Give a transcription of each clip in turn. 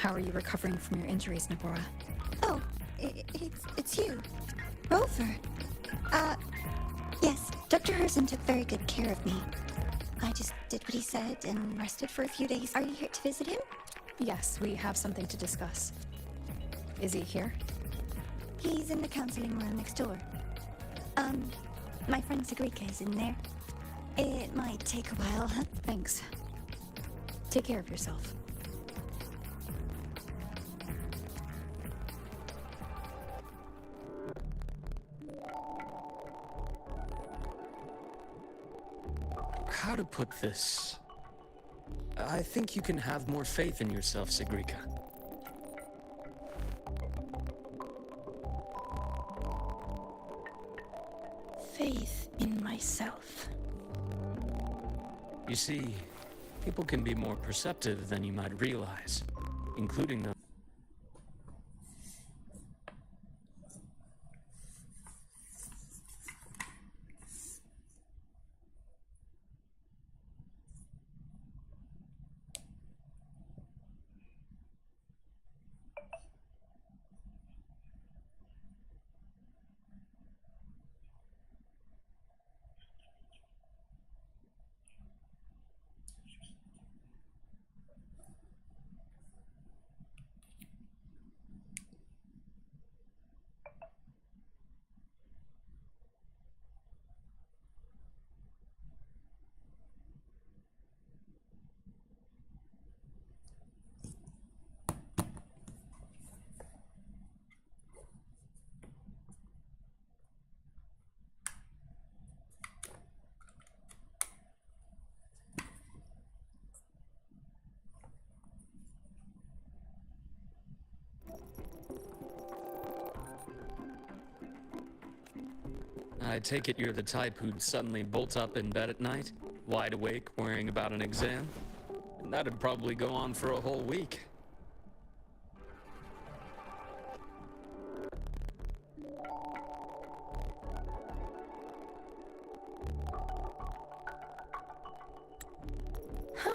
How are you recovering from your injuries, Nabora? Oh, it's you. Rover. Yes, Dr. Herson took very good care of me. I just did what he said and rested for a few days. Are you here to visit him? Yes, we have something to discuss. Is he here? He's in the counseling room next door. My friend Sagrika is in there. It might take a while. Thanks. Take care of yourself. How to put this? I think you can have more faith in yourself, Sagrika. Faith in myself. You see, people can be more perceptive than you might realize, including the... I take it you're the type who'd suddenly bolt up in bed at night, wide awake, worrying about an exam? And that'd probably go on for a whole week. Huh?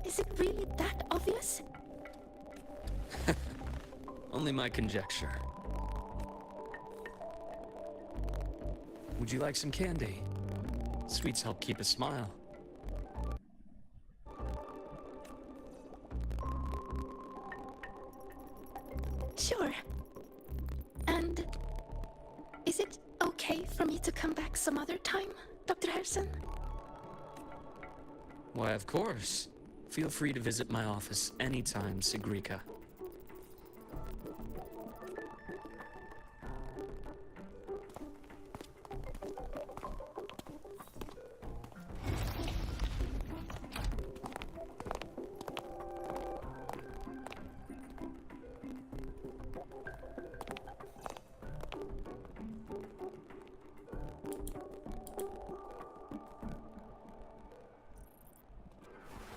Is it really that obvious? Only my conjecture. Would you like some candy? Sweets help keep a smile. Sure. And is it okay for me to come back some other time, Dr. Harrison? Why, of course. Feel free to visit my office anytime, Sagrika.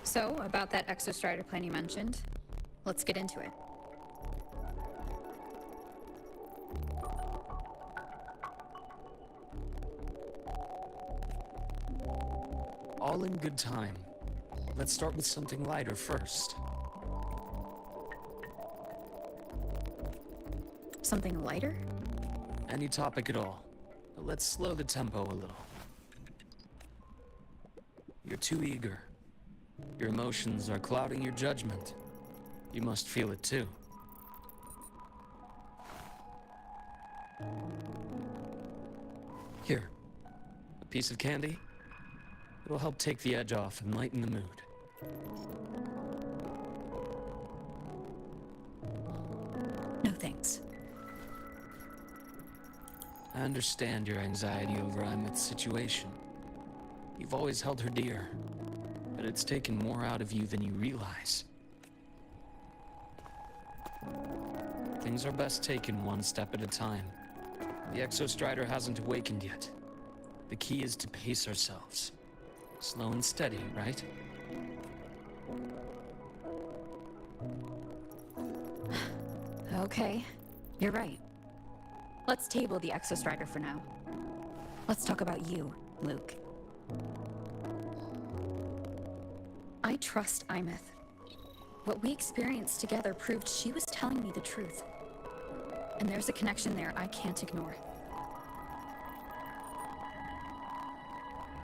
So, about that exostrider plan you mentioned, let's get into it. All in good time. Let's start with something lighter first. Something lighter? Any topic at all. Let's slow the tempo a little. You're too eager. Your emotions are clouding your judgment. You must feel it too. Here, a piece of candy. It'll help take the edge off and lighten the mood. No thanks. I understand your anxiety over Imeth's situation. You've always held her dear, but it's taken more out of you than you realize. Things are best taken one step at a time. The Exostrider hasn't awakened yet. The key is to pace ourselves. Slow and steady, right? Okay, you're right. Let's table the Exostrider for now. Let's talk about you, Luke. I trust Imeth. What we experienced together proved she was telling me the truth. And there's a connection there I can't ignore.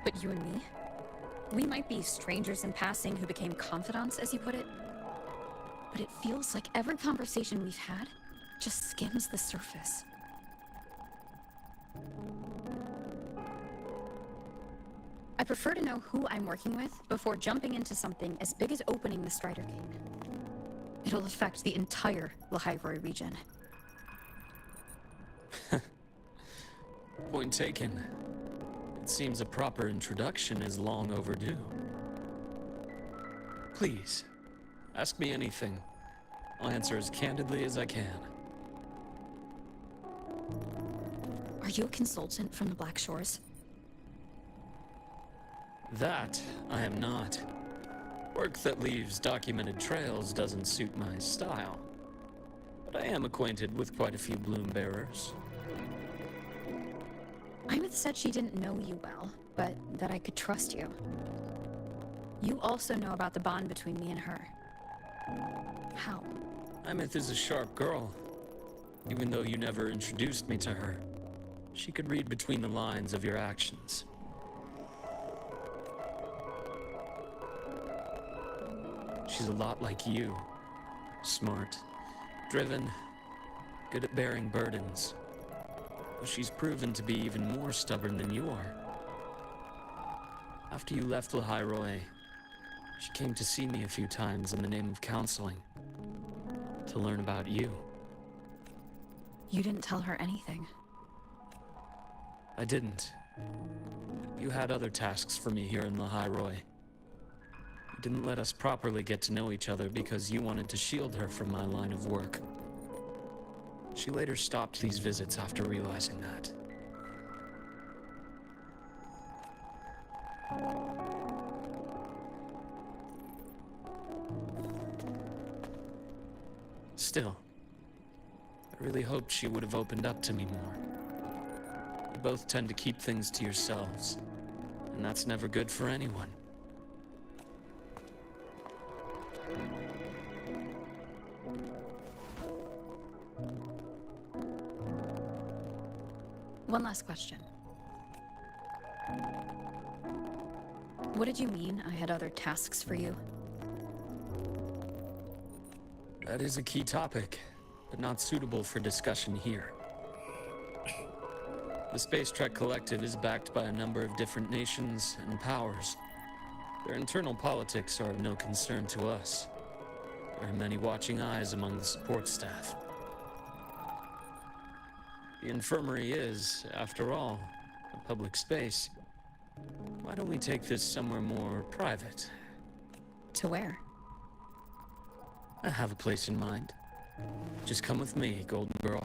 But you and me? We might be strangers in passing who became confidants, as you put it. But it feels like every conversation we've had just skims the surface. I prefer to know who I'm working with before jumping into something as big as opening the Strider Gate. It'll affect the entire Lahairoi region. Point taken. It seems a proper introduction is long overdue. Please, ask me anything. I'll answer as candidly as I can. Are you a consultant from the Black Shores? That I am not. Work that leaves documented trails doesn't suit my style. But I am acquainted with quite a few bloom bearers. Imeth said she didn't know you well, but that I could trust you. You also know about the bond between me and her. How? Imeth is a sharp girl. Even though you never introduced me to her, she could read between the lines of your actions. She's a lot like you. Smart, driven, good at bearing burdens. But she's proven to be even more stubborn than you are. After you left Lahairoi, she came to see me a few times in the name of counseling. To learn about you. You didn't tell her anything. I didn't. You had other tasks for me here in Lahairoi. You didn't let us properly get to know each other because you wanted to shield her from my line of work. She later stopped these visits after realizing that. Still, I really hoped she would have opened up to me more. You both tend to keep things to yourselves, and that's never good for anyone. One last question. What did you mean I had other tasks for you? That is a key topic, but not suitable for discussion here. The Space Trek Collective is backed by a number of different nations and powers. Their internal politics are of no concern to us. There are many watching eyes among the support staff. The infirmary is, after all, a public space. Why don't we take this somewhere more private? To where? I have a place in mind. Just come with me, Golden Girl.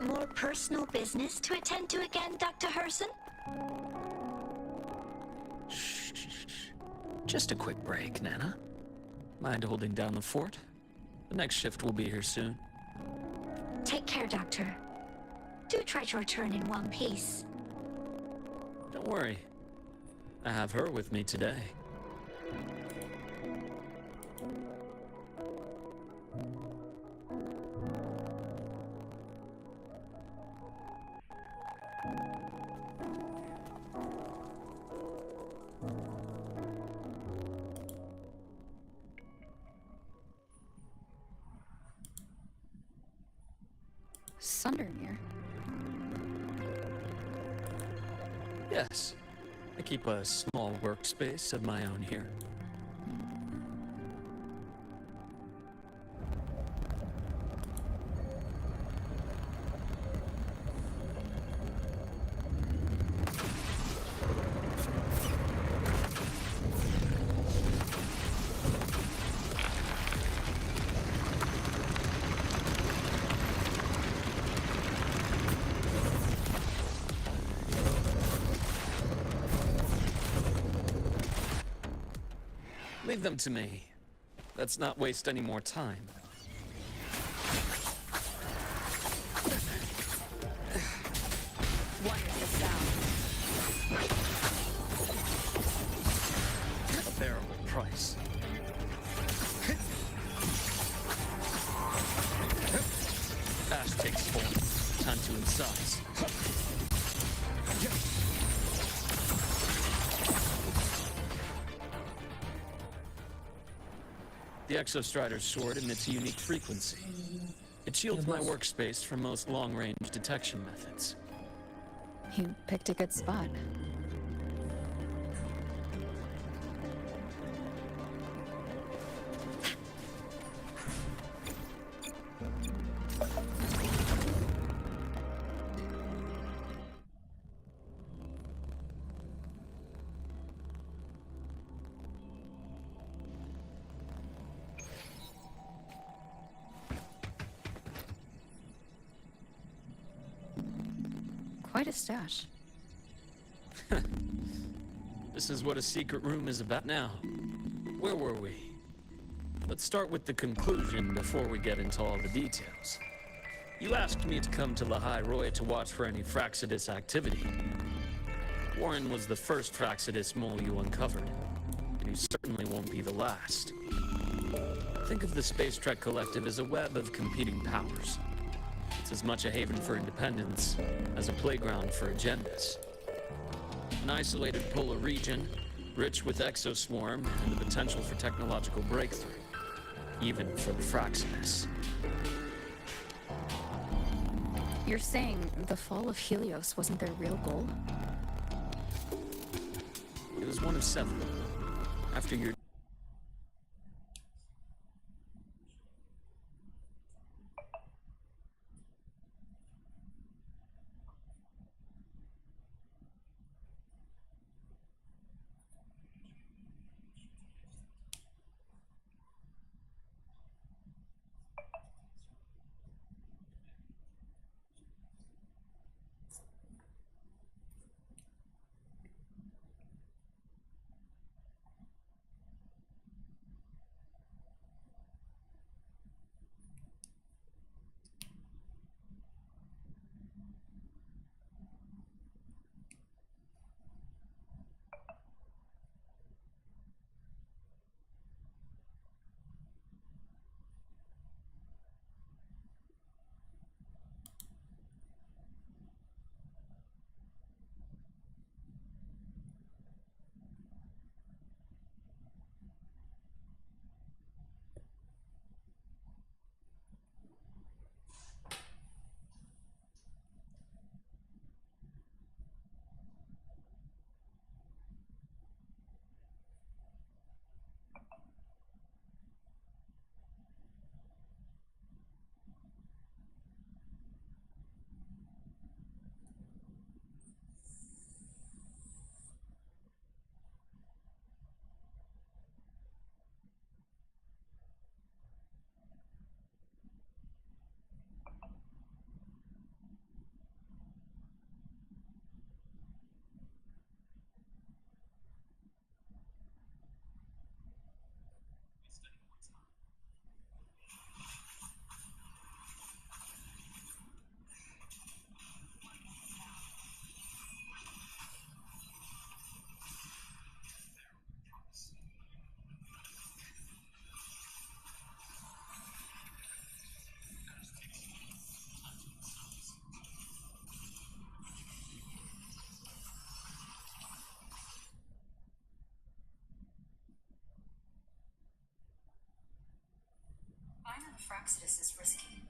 More personal business to attend to again, Dr. Herson? Shh. Just a quick break, Nana. Mind holding down the fort? The next shift will be here soon. Take care, Doctor. Do try to return in one piece. Don't worry. I have her with me today. Sundermere? Yes. I keep a small workspace of my own here. Leave them to me. Let's not waste any more time. price. Ash takes form. Time to incise. The Exostrider's sword emits a unique frequency. It shields my workspace from most long-range detection methods. You picked a good spot. Quite a stash. This is what a secret room is about now. Where were we? Let's start with the conclusion before we get into all the details. You asked me to come to the High Roy to watch for any Fraxidus activity. Warren was the first Fraxidus mole you uncovered, and you certainly won't be the last. Think of the Space Trek Collective as a web of competing powers. It's as much a haven for independence as a playground for agendas. An isolated polar region, rich with exoswarm and the potential for technological breakthrough, even for the Fraxidus. You're saying the fall of Helios wasn't their real goal? It was one of several. After your Finding the Fraxidus is risky.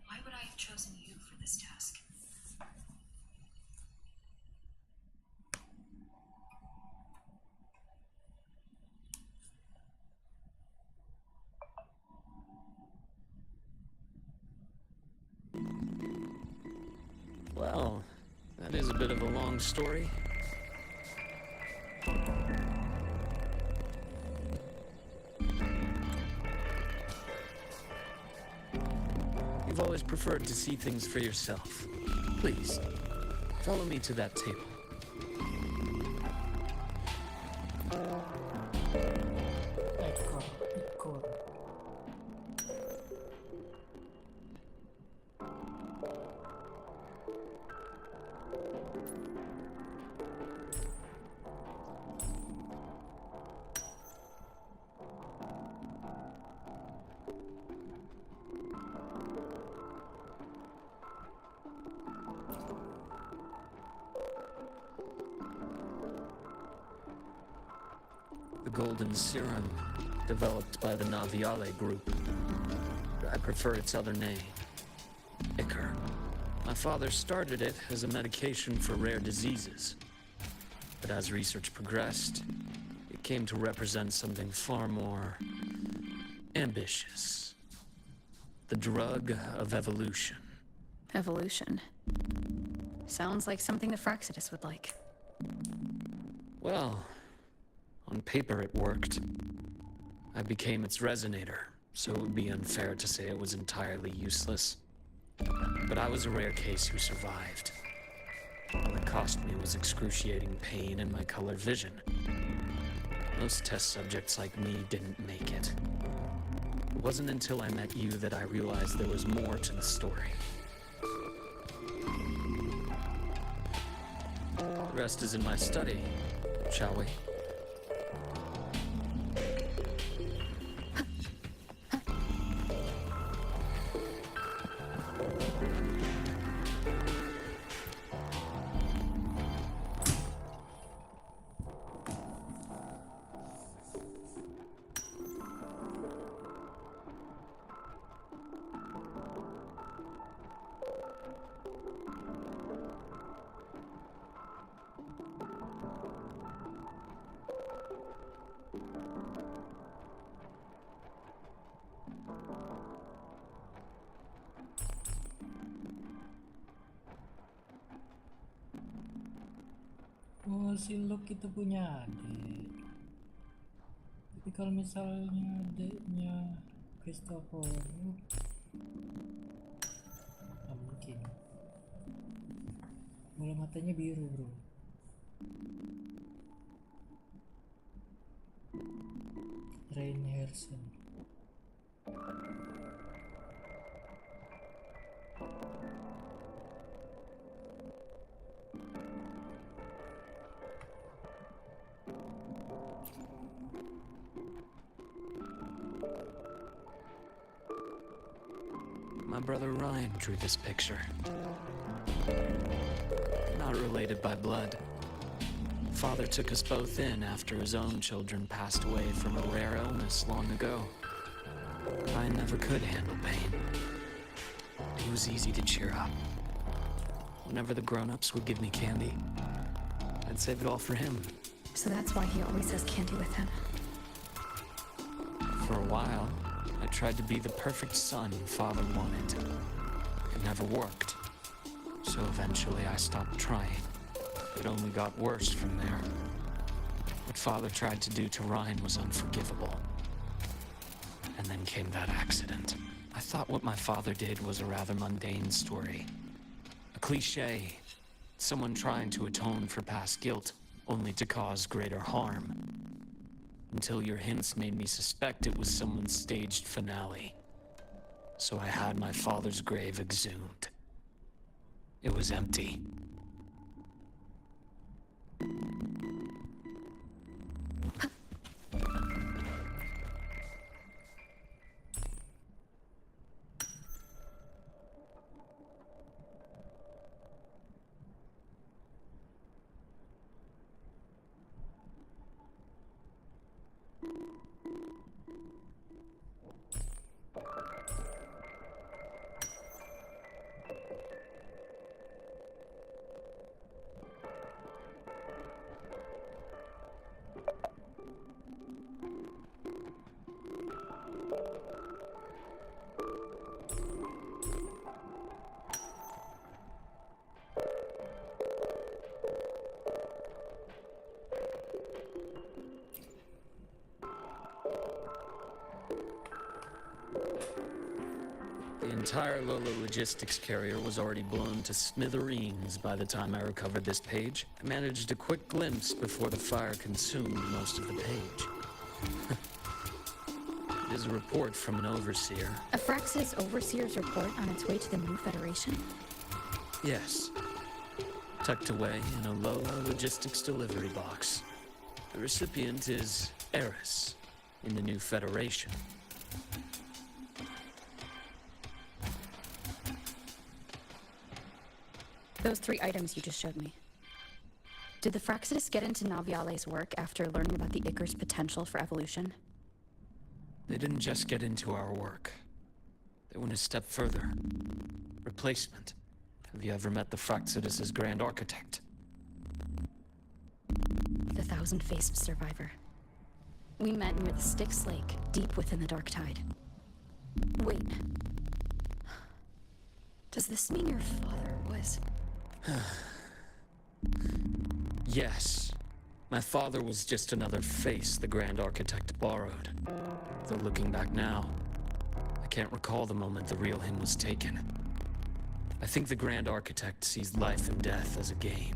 Why would I have chosen you for this task? Well, that is a bit of a long story. You've always preferred to see things for yourself. Please, follow me to that table. golden serum developed by the Naviale group. I prefer its other name, Ichor. My father started it as a medication for rare diseases. But as research progressed, it came to represent something far more ambitious. The drug of evolution. Evolution. Sounds like something the Fraxidus would like. Well, on paper it worked. I became its resonator, so it would be unfair to say it was entirely useless. But I was a rare case who survived. All it cost me was excruciating pain and my colored vision. Most test subjects like me didn't make it. It wasn't until I met you that I realized there was more to the story. The rest is in my study, shall we? Oh, si Luke itu punya adik. Tapi kalau misalnya adiknya Christopher, nggak mungkin. Bola matanya biru, bro. Rain Harrison. My brother Ryan drew this picture. Not related by blood. Father took us both in after his own children passed away from a rare illness long ago. Ryan never could handle pain. He was easy to cheer up. Whenever the grown-ups would give me candy, I'd save it all for him. So that's why he always has candy with him. For a while, I tried to be the perfect son Father wanted. It never worked. So eventually I stopped trying. It only got worse from there. What Father tried to do to Ryan was unforgivable. And then came that accident. I thought what my father did was a rather mundane story. A cliché. Someone trying to atone for past guilt, only to cause greater harm. Until your hints made me suspect it was someone's staged finale. So I had my father's grave exhumed. It was empty. The entire Lola logistics carrier was already blown to smithereens by the time I recovered this page. I managed a quick glimpse before the fire consumed most of the page. It is a report from an overseer. A Fraxidus overseer's report on its way to the new Federation? Yes. Tucked away in a Lola logistics delivery box. The recipient is Eris in the new Federation. Those 3 items you just showed me. Did the Fraxidus get into Naviale's work after learning about the Icar's potential for evolution? They didn't just get into our work. They went a step further. Replacement. Have you ever met the Fraxidus' Grand Architect? The thousand-faced survivor. We met near the Styx Lake, deep within the Dark Tide. Wait. Does this mean your father was... Yes. My father was just another face the Grand Architect borrowed. Though looking back now, I can't recall the moment the real him was taken. I think the Grand Architect sees life and death as a game.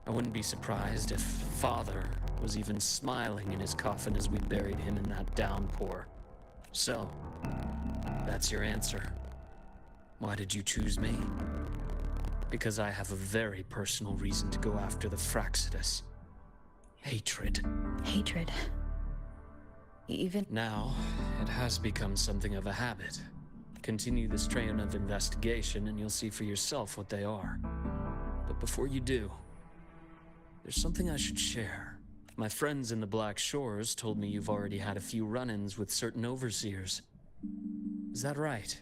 I wouldn't be surprised if Father was even smiling in his coffin as we buried him in that downpour. So, that's your answer. Why did you choose me? Because I have a very personal reason to go after the Fraxidus. Hatred. Hatred. Even... Now, it has become something of a habit. Continue this train of investigation and you'll see for yourself what they are. But before you do, there's something I should share. My friends in the Black Shores told me you've already had a few run-ins with certain overseers. Is that right?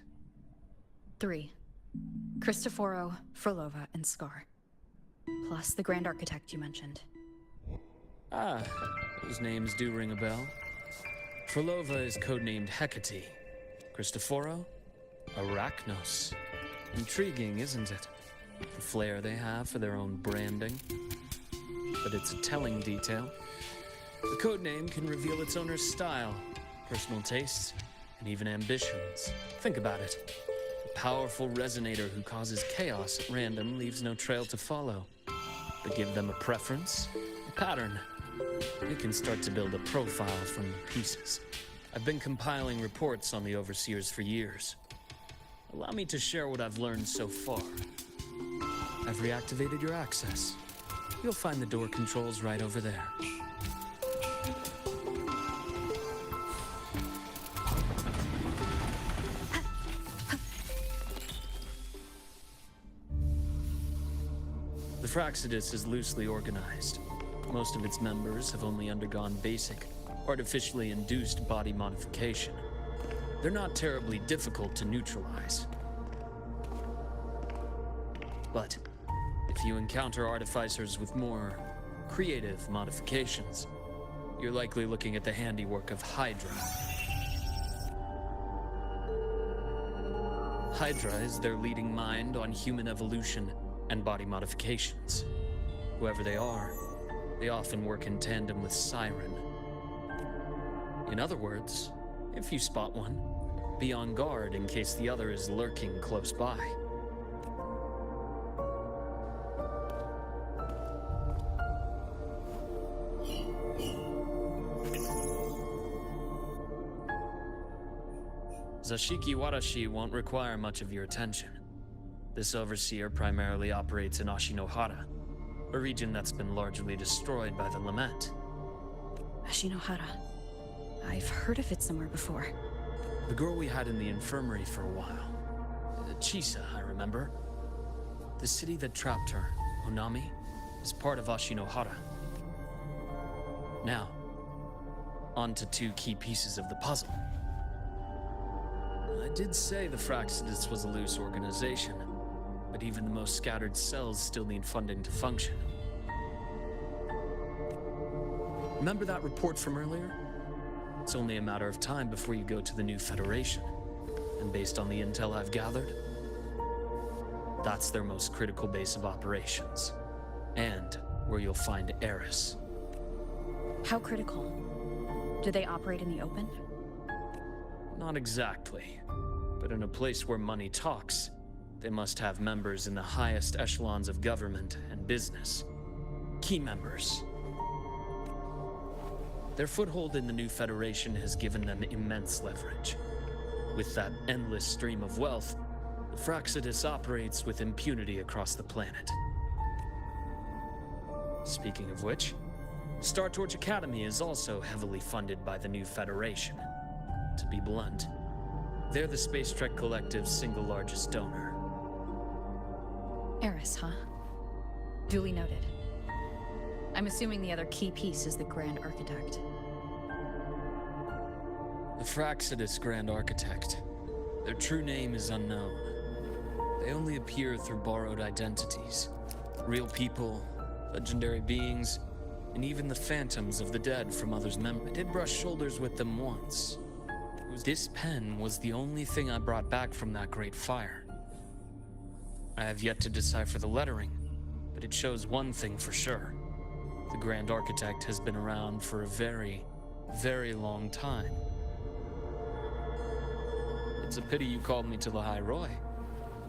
3. Cristoforo, Frolova, and Scar. Plus the Grand Architect you mentioned. Ah, those names do ring a bell. Frolova is codenamed Hecate. Cristoforo? Arachnos. Intriguing, isn't it? The flair they have for their own branding. But it's a telling detail. The codename can reveal its owner's style, personal tastes, and even ambitions. Think about it. A powerful resonator who causes chaos at random leaves no trail to follow. But give them a preference, a pattern. You can start to build a profile from the pieces. I've been compiling reports on the Overseers for years. Allow me to share what I've learned so far. I've reactivated your access. You'll find the door controls right over there. The Fraxidus is loosely organized. Most of its members have only undergone basic, artificially induced body modification. They're not terribly difficult to neutralize. But if you encounter artificers with more creative modifications, you're likely looking at the handiwork of Hydra. Hydra is their leading mind on human evolution and body modifications. Whoever they are, they often work in tandem with Siren. In other words, if you spot one, be on guard in case the other is lurking close by. Zashiki Warashi won't require much of your attention. This overseer primarily operates in Ashinohara, a region that's been largely destroyed by the Lament. Ashinohara. I've heard of it somewhere before. The girl we had in the infirmary for a while. Chisa, I remember. The city that trapped her, Onami, is part of Ashinohara. Now, on to 2 key pieces of the puzzle. I did say the Fraxidus was a loose organization, but even the most scattered cells still need funding to function. Remember that report from earlier? It's only a matter of time before you go to the new Federation. And based on the intel I've gathered, that's their most critical base of operations. And where you'll find Eris. How critical? Do they operate in the open? Not exactly. But in a place where money talks, they must have members in the highest echelons of government and business. Key members. Their foothold in the new Federation has given them immense leverage. With that endless stream of wealth, the Fraxidus operates with impunity across the planet. Speaking of which, Star Torch Academy is also heavily funded by the new Federation. To be blunt, they're the Space Trek Collective's single largest donor. Eris, huh? Duly noted. I'm assuming the other key piece is the Grand Architect. The Fraxidus Grand Architect. Their true name is unknown. They only appear through borrowed identities. Real people, legendary beings, and even the phantoms of the dead from others' memory. I did brush shoulders with them once. This pen was the only thing I brought back from that great fire. I have yet to decipher the lettering, but it shows one thing for sure. The Grand Architect has been around for a very, very long time. It's a pity you called me to the High Roy.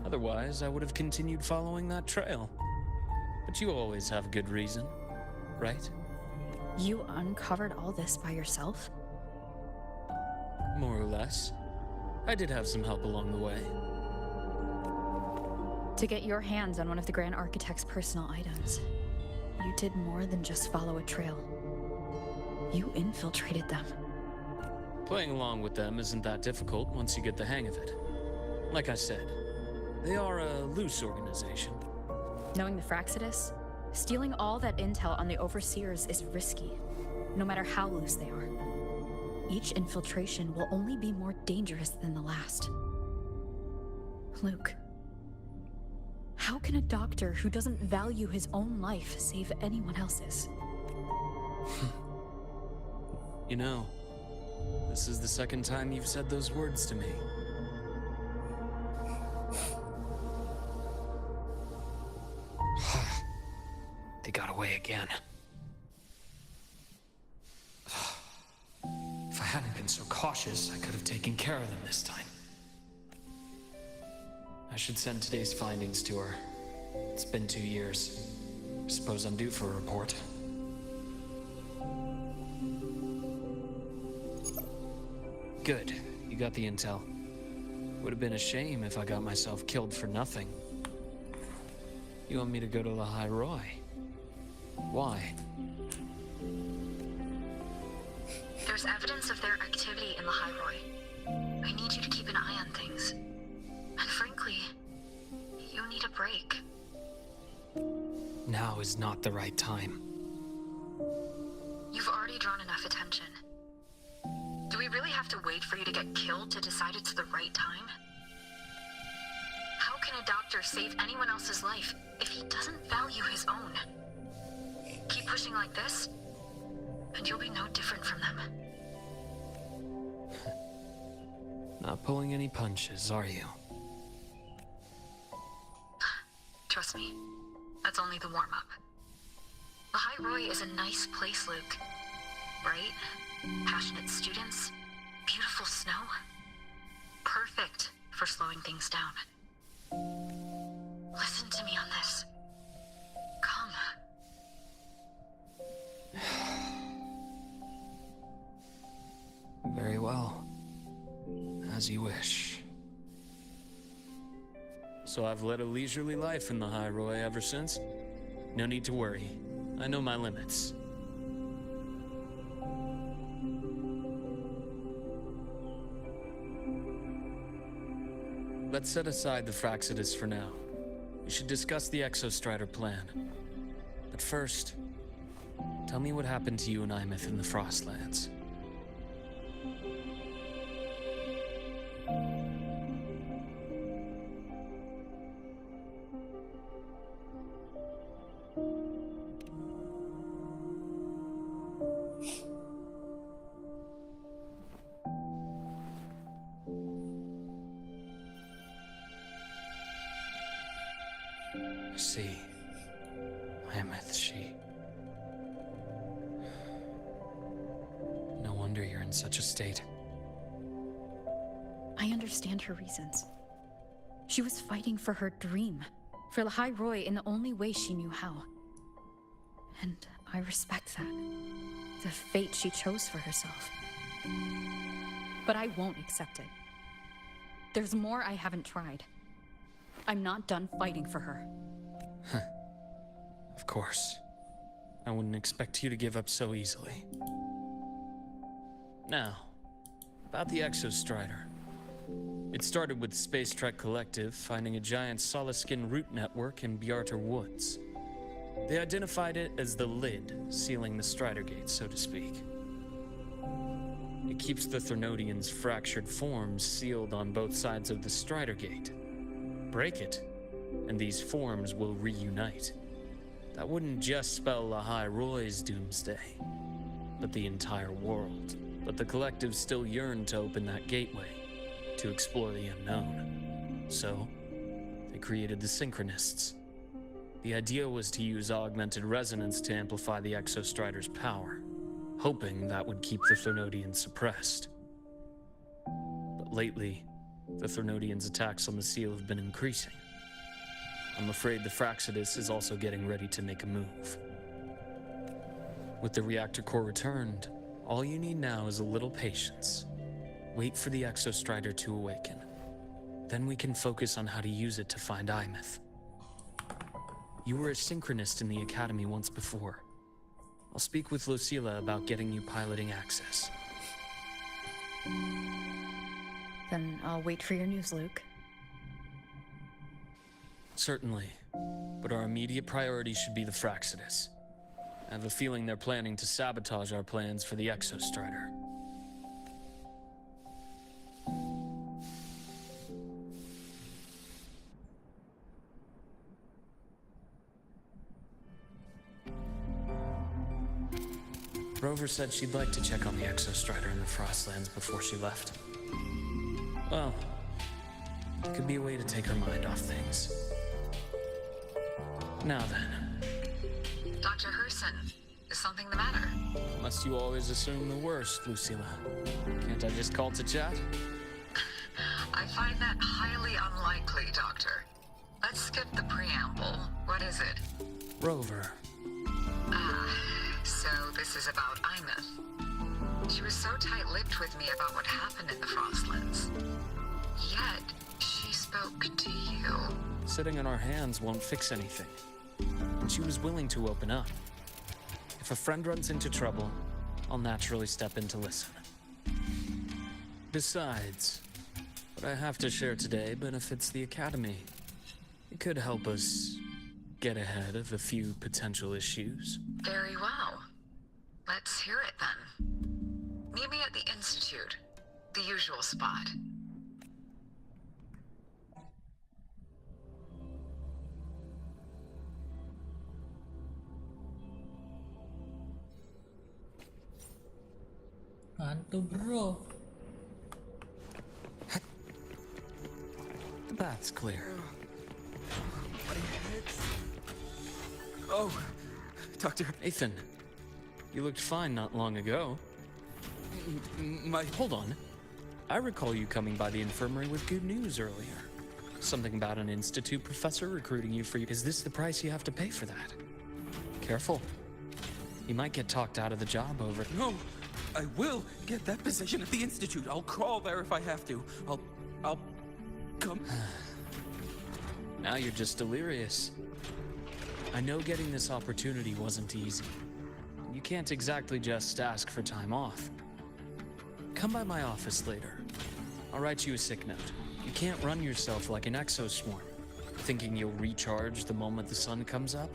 Otherwise, I would have continued following that trail. But you always have good reason, right? You uncovered all this by yourself? More or less. I did have some help along the way. To get your hands on one of the Grand Architect's personal items, you did more than just follow a trail. You infiltrated them. Playing along with them isn't that difficult once you get the hang of it. Like I said, they are a loose organization. Knowing the Fraxidus, stealing all that intel on the Overseers is risky, no matter how loose they are. Each infiltration will only be more dangerous than the last. Luke, how can a doctor who doesn't value his own life save anyone else's? You know, this is the second time you've said those words to me. They got away again. If I hadn't been so cautious, I could have taken care of them this time. I should send today's findings to her. It's been 2 years. Suppose I'm due for a report. Good. You got the intel. Would have been a shame if I got myself killed for nothing. You want me to go to the High Roy? Why? There's evidence of their activity in the High Roy. I need you to keep an eye on things. And frankly, you need a break. Now is not the right time. You've already drawn enough attention. Do we really have to wait for you to get killed to decide it's the right time? How can a doctor save anyone else's life if he doesn't value his own? Keep pushing like this, and you'll be no different from them. Not pulling any punches, are you? Trust me, that's only the warm-up. The High Roy is a nice place, Luke. Right? Passionate students, beautiful snow. Perfect for slowing things down. Listen to me on this. Come. Very well. As you wish. So I've led a leisurely life in the High Roy ever since. No need to worry. I know my limits. Let's set aside the Fraxidus for now. We should discuss the Exostrider plan. But first, tell me what happened to you and Imeth in the Frostlands. See, Imeth, she... No wonder you're in such a state. I understand her reasons. She was fighting for her dream, for the High Roy in the only way she knew how. And I respect that. The fate she chose for herself. But I won't accept it. There's more I haven't tried. I'm not done fighting for her. Of course. I wouldn't expect you to give up so easily. Now, about the Exostrider. It started with Space Trek Collective finding a giant solid-skin root network in Bjarter Woods. They identified it as the lid, sealing the Strider Gate, so to speak. It keeps the Threnodians' fractured forms sealed on both sides of the Strider Gate. Break it, and these forms will reunite. That wouldn't just spell Lahai Roy's doomsday, but the entire world. But the Collective still yearned to open that gateway, to explore the unknown. So, they created the Synchronists. The idea was to use augmented resonance to amplify the Exostrider's power, hoping that would keep the Threnodians suppressed. But lately, the Threnodians' attacks on the seal have been increasing. I'm afraid the Fraxidus is also getting ready to make a move. With the reactor core returned, all you need now is a little patience. Wait for the Exostrider to awaken. Then we can focus on how to use it to find Imeth. You were a synchronist in the Academy once before. I'll speak with Lucilla about getting you piloting access. Then I'll wait for your news, Luke. Certainly. But our immediate priority should be the Fraxidus. I have a feeling they're planning to sabotage our plans for the Exostrider. Rover said she'd like to check on the Exostrider in the Frostlands before she left. Well, it could be a way to take her mind off things. Now then. Dr. Herson, is something the matter? Must you always assume the worst, Lucilla? Can't I just call to chat? I find that highly unlikely, Doctor. Let's skip the preamble. What is it? Rover. So this is about Imeth. She was so tight-lipped with me about what happened in the Frostlands. Yet, she spoke to you. Sitting on our hands won't fix anything. And she was willing to open up. If a friend runs into trouble, I'll naturally step in to listen. Besides, what I have to share today benefits the Academy. It could help us get ahead of a few potential issues. Very well. Let's hear it then. Meet me at the Institute. The usual spot. Mantu bro. The bath's clear. Oh, Doctor, Ethan, you looked fine not long ago. my... Hold on. I recall you coming by the infirmary with good news earlier. Something about an institute professor recruiting you for... Is this the price you have to pay for that? Careful. You might get talked out of the job over... No, I will get that position at the Institute. I'll crawl there if I have to. I'll come... Now you're just delirious. I know getting this opportunity wasn't easy. You can't exactly just ask for time off. Come by my office later. I'll write you a sick note. You can't run yourself like an exoswarm, thinking you'll recharge the moment the sun comes up.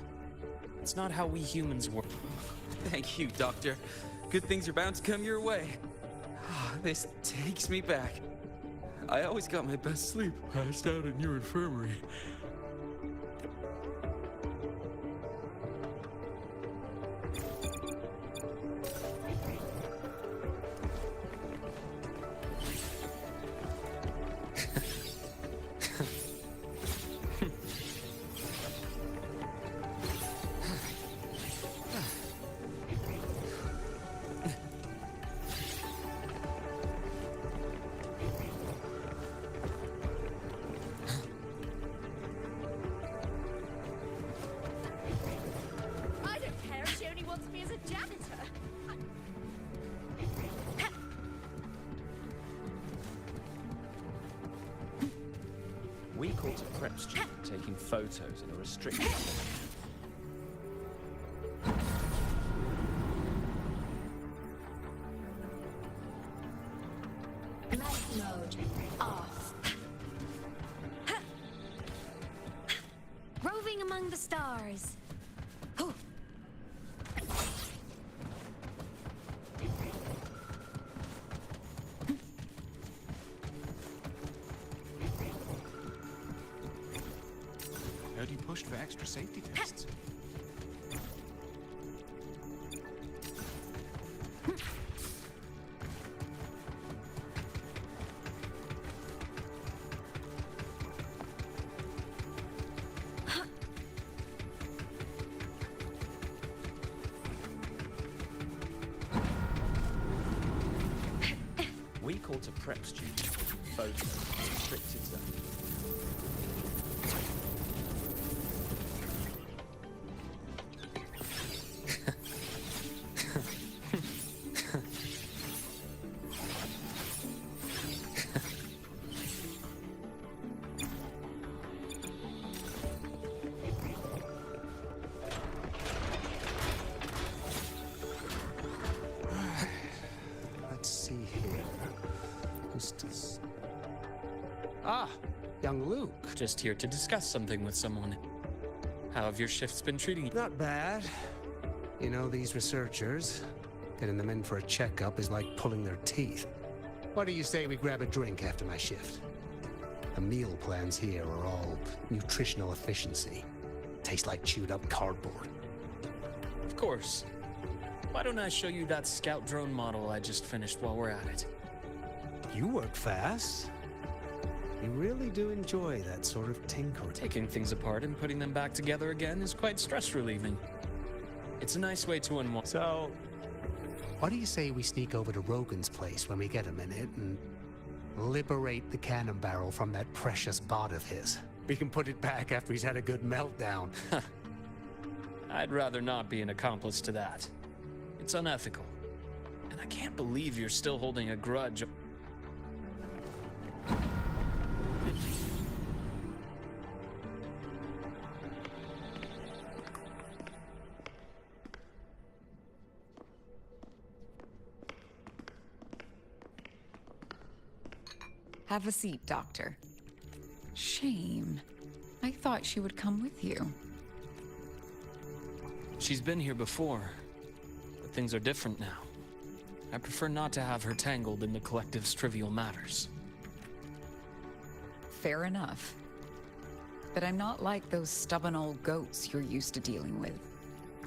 It's not how we humans work. Thank you, Doctor. Good things are bound to come your way. This takes me back. I always got my best sleep passed out in your infirmary. I don't care if she only wants me as a janitor. We caught a prep student taking photos in a restricted Night mode off. Roving among the stars. pushed for extra safety tests. Week or to prep students taking photos in a restricted zone. Let's see here. Who's this? Ah, young Luke. Just here to discuss something with someone. How have your shifts been treating you? Not bad. You know, these researchers, getting them in for a checkup is like pulling their teeth. What do you say we grab a drink after my shift? The meal plans here are all nutritional efficiency. Taste like chewed up cardboard. Of course. Why don't I show you that scout drone model I just finished while we're at it? You work fast. You really do enjoy that sort of tinkering. Taking things apart and putting them back together again is quite stress relieving. It's a nice way to unwind. So, what do you say we sneak over to Rogan's place when we get a minute and liberate the cannon barrel from that precious bot of his? We can put it back after he's had a good meltdown. I'd rather not be an accomplice to that. It's unethical. And I can't believe you're still holding a grudge. Have a seat, Doctor. Shame. I thought she would come with you. She's been here before, but things are different now. I prefer not to have her tangled in the collective's trivial matters. Fair enough. But I'm not like those stubborn old goats you're used to dealing with.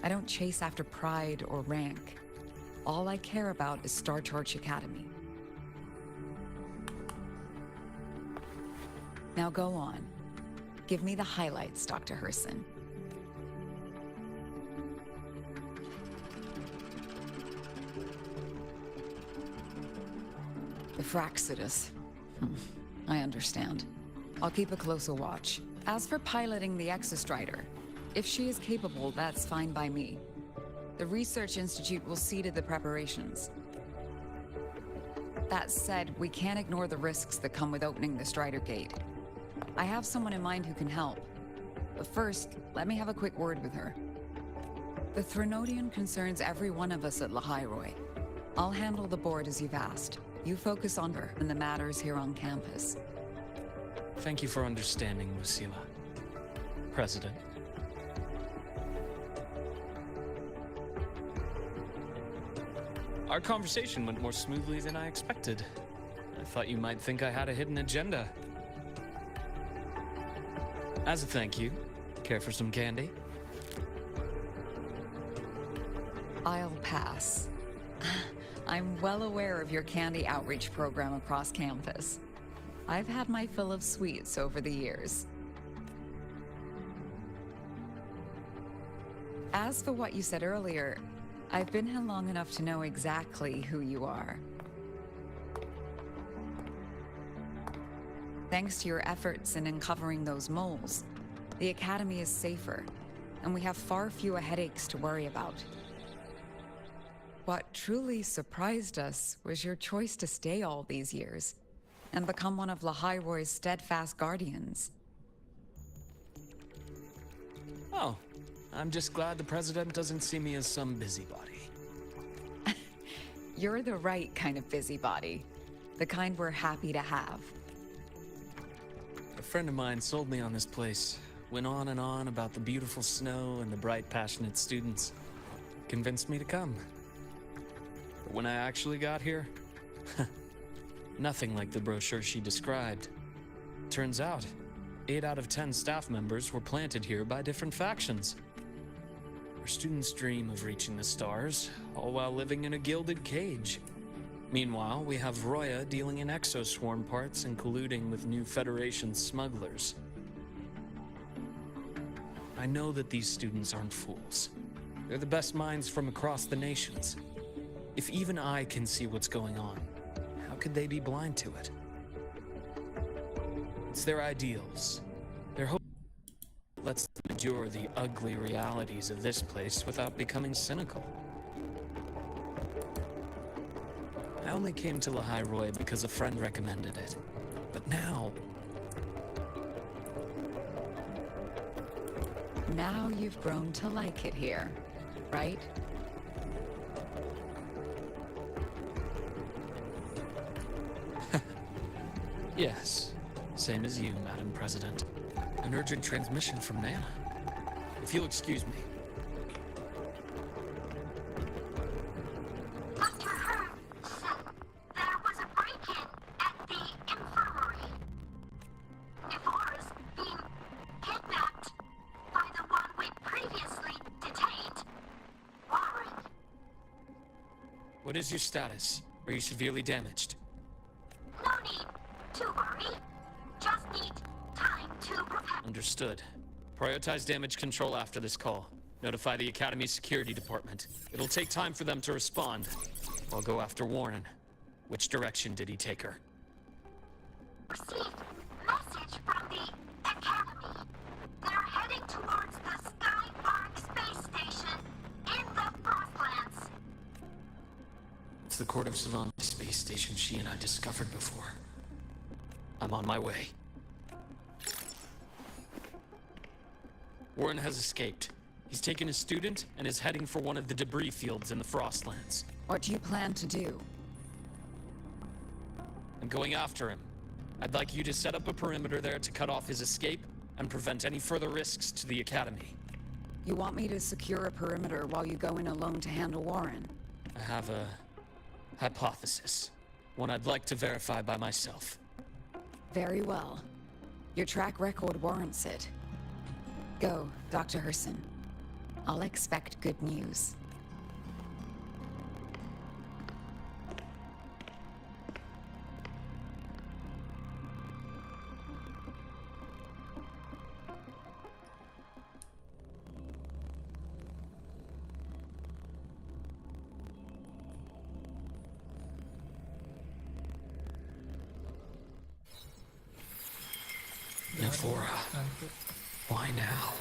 I don't chase after pride or rank. All I care about is Star Charge Academy. Now go on. Give me the highlights, Dr. Herson. The Fraxidus. I understand. I'll keep a closer watch. As for piloting the Exostrider, if she is capable, that's fine by me. The Research Institute will see to the preparations. That said, we can't ignore the risks that come with opening the Strider Gate. I have someone in mind who can help. But first, let me have a quick word with her. The Threnodian concerns every one of us at Lahairoi. I'll handle the board as you've asked. You focus on her and the matters here on campus. Thank you for understanding, Lucilla. President. Our conversation went more smoothly than I expected. I thought you might think I had a hidden agenda. As a thank you, care for some candy? I'll pass. I'm well aware of your candy outreach program across campus. I've had my fill of sweets over the years. As for what you said earlier, I've been here long enough to know exactly who you are. Thanks to your efforts in uncovering those moles, the Academy is safer, and we have far fewer headaches to worry about. What truly surprised us was your choice to stay all these years and become one of Lahairoi's steadfast guardians. Oh, I'm just glad the President doesn't see me as some busybody. You're the right kind of busybody, the kind we're happy to have. A friend of mine sold me on this place, went on and on about the beautiful snow and the bright, passionate students. Convinced me to come. But when I actually got here, nothing like the brochure she described. Turns out, 8 out of 10 staff members were planted here by different factions. Our students dream of reaching the stars, all while living in a gilded cage. Meanwhile, we have Roya dealing in exoswarm parts and colluding with new Federation smugglers. I know that these students aren't fools. They're the best minds from across the nations. If even I can see what's going on, how could they be blind to it? It's their ideals, their hope lets them endure the ugly realities of this place without becoming cynical. I only came to Lahai Roy because a friend recommended it. But now... Now you've grown to like it here, right? Yes. Same as you, Madam President. An urgent transmission from Nana. If you'll excuse me. Dr. Herb said there was a break-in at the infirmary. Devorah's being kidnapped by the one we previously detained, Wuthering. What is your status? Are you severely damaged? No need to worry. Just need time to prepare. Understood. Prioritize damage control after this call. Notify the Academy's security department. It'll take time for them to respond. I'll go after Warren. Which direction did he take her? Received message from the Academy. They're heading towards the Skylark space station in the Frostlands. It's the Court of Savant space station she and I discovered before. I'm on my way. Warren has escaped. He's taken a student and is heading for one of the debris fields in the Frostlands. What do you plan to do? I'm going after him. I'd like you to set up a perimeter there to cut off his escape and prevent any further risks to the Academy. You want me to secure a perimeter while you go in alone to handle Warren? I have a hypothesis. One I'd like to verify by myself. Very well. Your track record warrants it. Go, Dr. Herson. I'll expect good news. Navora, why now?